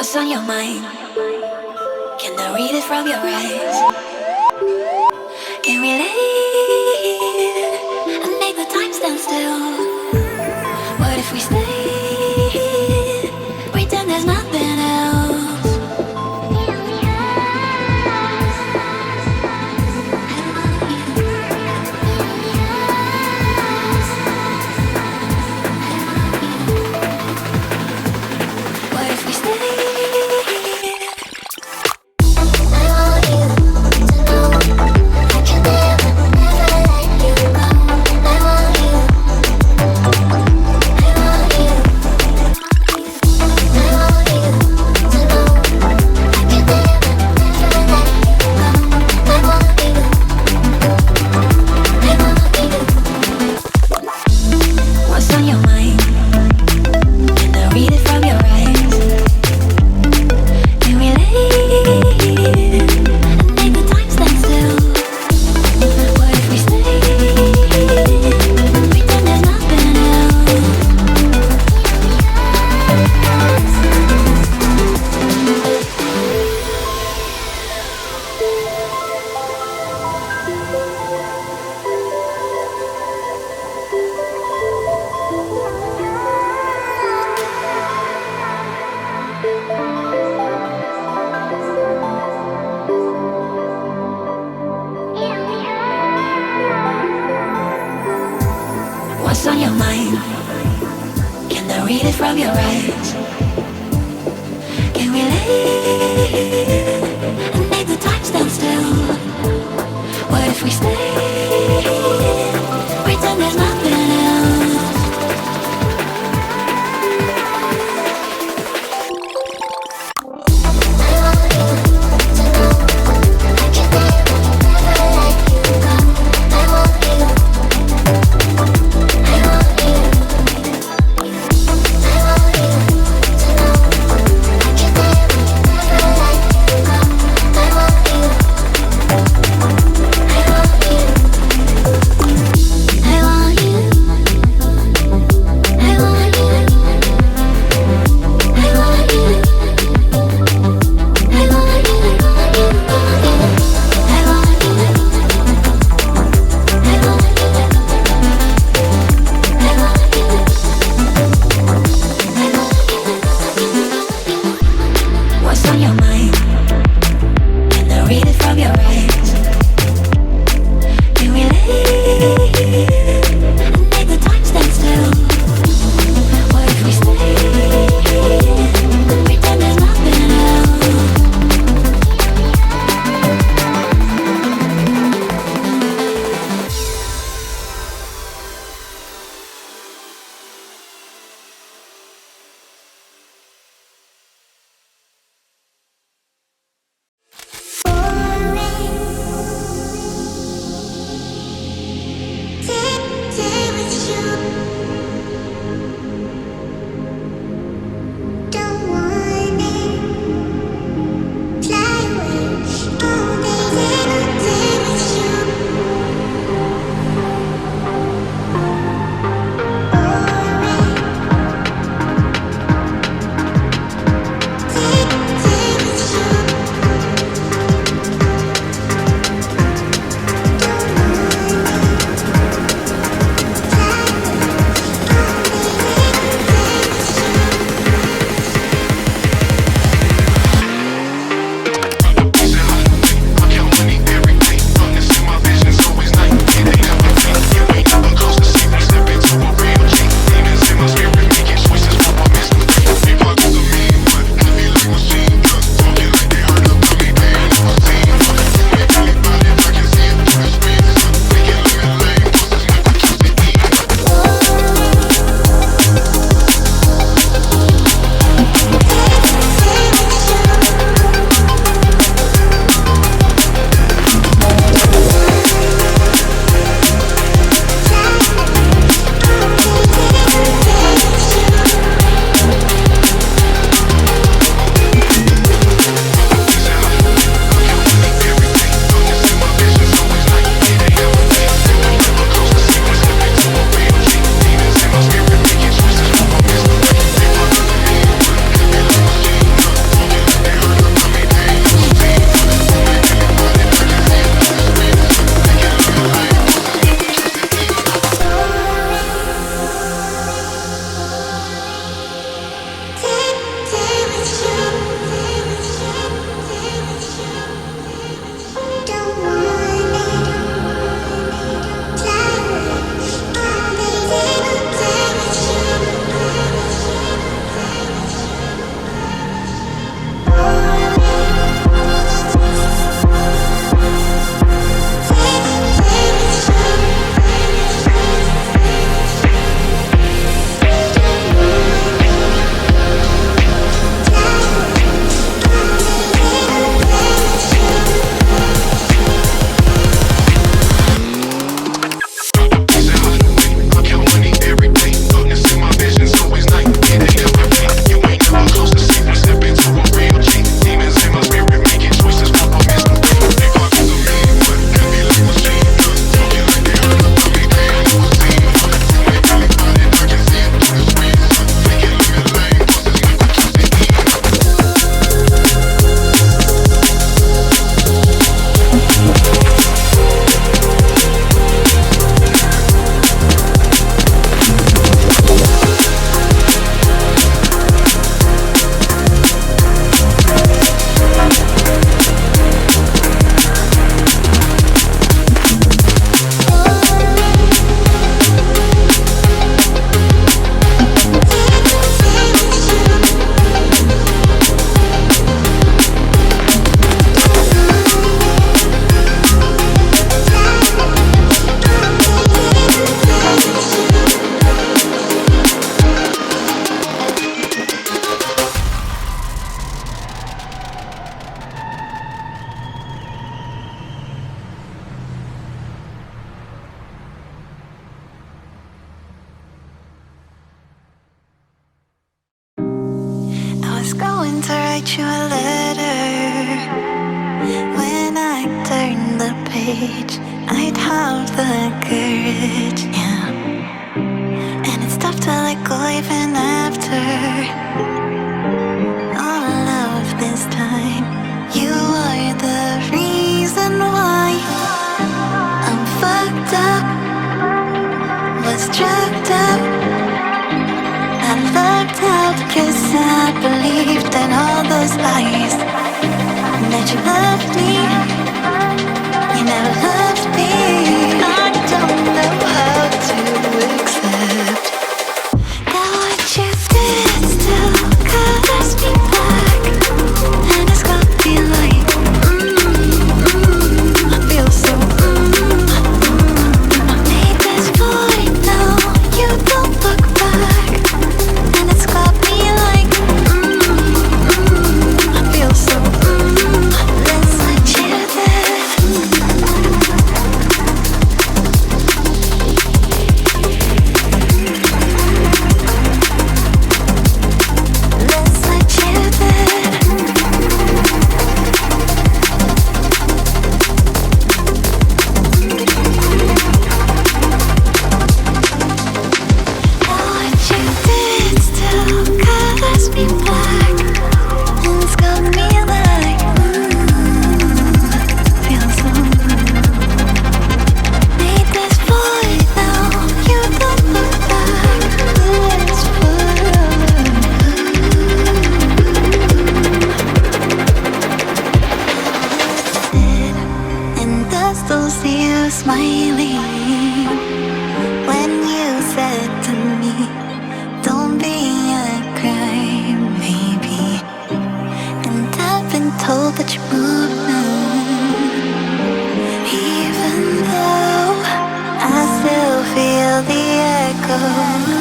What's on your mind? Can I read it from your eyes? Can we leave and make the time stand still? What if we stay? Pretend there's nothing else. What if we stay? What's on your mind? Can I read it from your eyes? Can we leave and make the time stand still? What if we stay? Pretend there's nothing else. What's on your mind? Can I read it from your eyes? Can we leave and make the time stand still? What if we stay? Pretend there's nothing else. going to write you a letter. When I turn the page, I'd have the courage, yeah. And it's tough to let go even after all of this time. You are the reason why I'm fucked up, was drugged up. I lucked out 'cause I believed in all those lies. That you loved me, you never loved me. I don't know how to accept that what you did still colors me black. And it's got me like, I feel so, I made this void now, you don't look back. And it's got me like, I feel so, let's let you there. Let's let you there. What you did still colors me black. And it's got me like, feel so made this void now, you don't look back. Let's and I still see you smiling when you said to me, don't be a crybaby. And I've been told that you moved now, even though I still feel the echo.